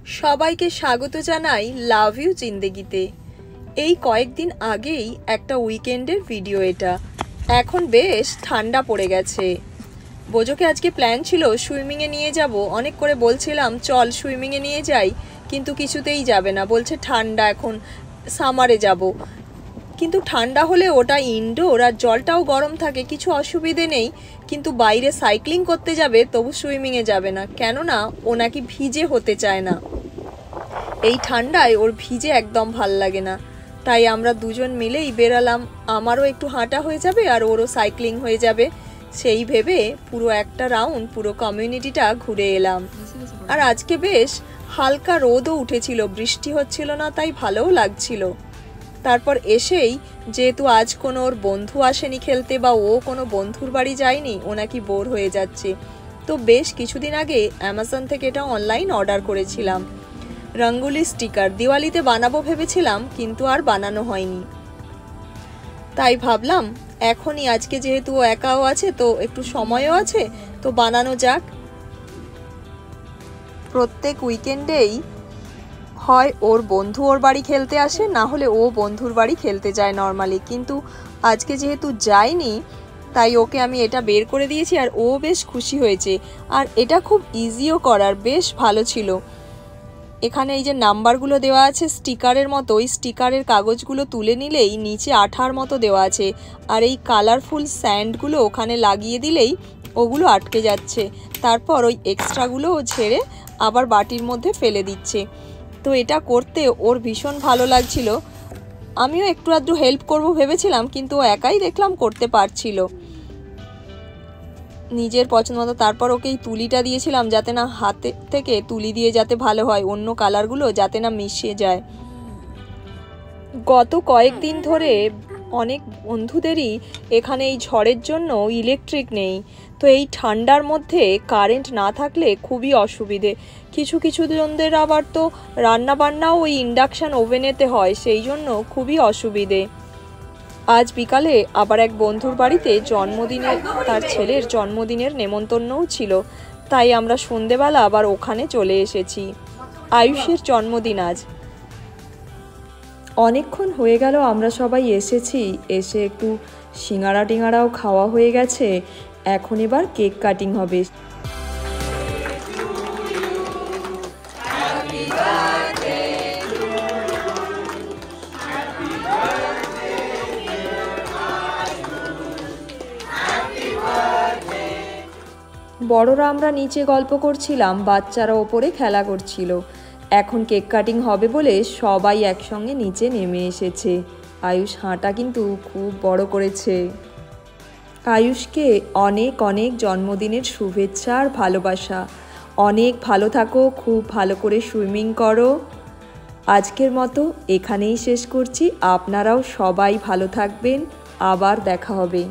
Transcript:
সবাইকে স্বাগত জানাই লাভ ইউ জিন্দেগিতে। এই কয়েকদিন আগেই একটা উইকেন্ডের ভিডিও এটা। এখন বেশ ঠান্ডা পড়ে গেছে। বোজোকে আজকে প্ল্যান ছিল সুইমিংয়ে নিয়ে যাব, অনেক করে বলছিলাম চল সুইমিংয়ে নিয়ে যাই, কিন্তু কিছুতেই যাবে না, বলছে ঠান্ডা, এখন সামারে যাব। কিন্তু ঠান্ডা হলে ওটা ইনডোর আর জলটাও গরম থাকে, কিছু অসুবিধে নেই, কিন্তু বাইরে সাইক্লিং করতে যাবে তবু সুইমিংয়ে যাবে না, কেননা ও নাকি ভিজে হতে চায় না। এই ঠান্ডায় ওর ভিজে একদম ভাল লাগে না। তাই আমরা দুজন মিলেই বেরালাম, আমারও একটু হাঁটা হয়ে যাবে আর ওরও সাইক্লিং হয়ে যাবে। সেই ভেবে পুরো একটা রাউন্ড পুরো কমিউনিটিটা ঘুরে এলাম। আর আজকে বেশ হালকা রোদও উঠেছিল, বৃষ্টি হচ্ছিল না, তাই ভালোও লাগছিল। তারপর এসেই যেহেতু আজ কোনো ওর বন্ধু আসেনি খেলতে বা ও কোনো বন্ধুর বাড়ি যায়নি, ও নাকি বোর হয়ে যাচ্ছে, তো বেশ কিছুদিন আগে অ্যামাজন থেকে এটা অনলাইন অর্ডার করেছিলাম। রঙ্গোলি স্টিকার দিওয়ালিতে বানাবো ভেবেছিলাম, কিন্তু আর বানানো হয়নি। তাই ভাবলাম এখনই, আজকে যেহেতু ও একাও আছে তো একটু সময়ও আছে, তো বানানো যাক। প্রত্যেক উইকেন্ডেই হয় ওর বন্ধু ওর বাড়ি খেলতে আসে, না হলে ও বন্ধুর বাড়ি খেলতে যায় নর্মালি, কিন্তু আজকে যেহেতু যায়নি তাই ওকে আমি এটা বের করে দিয়েছি আর ও বেশ খুশি হয়েছে। আর এটা খুব ইজিও করার, বেশ ভালো ছিল। এখানে এই যে নাম্বারগুলো দেওয়া আছে স্টিকারের মতো, ওই স্টিকারের কাগজগুলো তুলে নিলেই নিচে আঠার মতো দেওয়া আছে, আর এই কালারফুল স্যান্ডগুলো ওখানে লাগিয়ে দিলেই ওগুলো আটকে যাচ্ছে। তারপর ওই এক্সট্রাগুলোও ঝেড়ে আবার বাটির মধ্যে ফেলে দিচ্ছে। তো এটা করতে ওর ভীষণ ভালো লাগছিল। আমিও একটু আধটু হেল্প করব ভেবেছিলাম, কিন্তু ও একাই দেখলাম করতে পারছিল নিজের পছন্দ মতো। তারপর ওকে এই তুলিটা দিয়েছিলাম যাতে না হাতে থেকে তুলি দিয়ে যাতে ভালো হয়, অন্য কালারগুলো যাতে না মিশে যায়। গত কয়েকদিন ধরে অনেক বন্ধুদেরই এখানে এই ঝড়ের জন্য ইলেকট্রিক নেই, তো এই ঠান্ডার মধ্যে কারেন্ট না থাকলে খুবই অসুবিধে। কিছু কিছু জনদের আবার তো রান্নাবান্নাও ওই ইন্ডাকশান ওভেনেতে হয়, সেই জন্য খুবই অসুবিধে। আজ বিকালে আবার এক বন্ধুর বাড়িতে জন্মদিনে, তার ছেলের জন্মদিনের নেমন্তন্নও ছিল, তাই আমরা সন্ধেবেলা আবার ওখানে চলে এসেছি। আয়ুষের জন্মদিন আজ। অনেকক্ষণ হয়ে গেল আমরা সবাই এসেছি, এসে একটু সিঙ্গাড়া টিঙ্গাড়াও খাওয়া হয়ে গেছে, এখন এবার কেক কাটিং হবে। বড়রা আমরা নিচে গল্প করছিলাম, বাচ্চারা ওপরে খেলা করছিল। এখন কেক কাটিং হবে বলে সবাই একসঙ্গে নিচে নেমে এসেছে। আয়ুষ হাঁটা কিন্তু খুব বড় করেছে। আয়ুষকে অনেক অনেক জন্মদিনের শুভেচ্ছা আর ভালোবাসা। অনেক ভালো থাকো, খুব ভালো করে সুইমিং করো। আজকের মতো এখানেই শেষ করছি, আপনারাও সবাই ভালো থাকবেন, আবার দেখা হবে।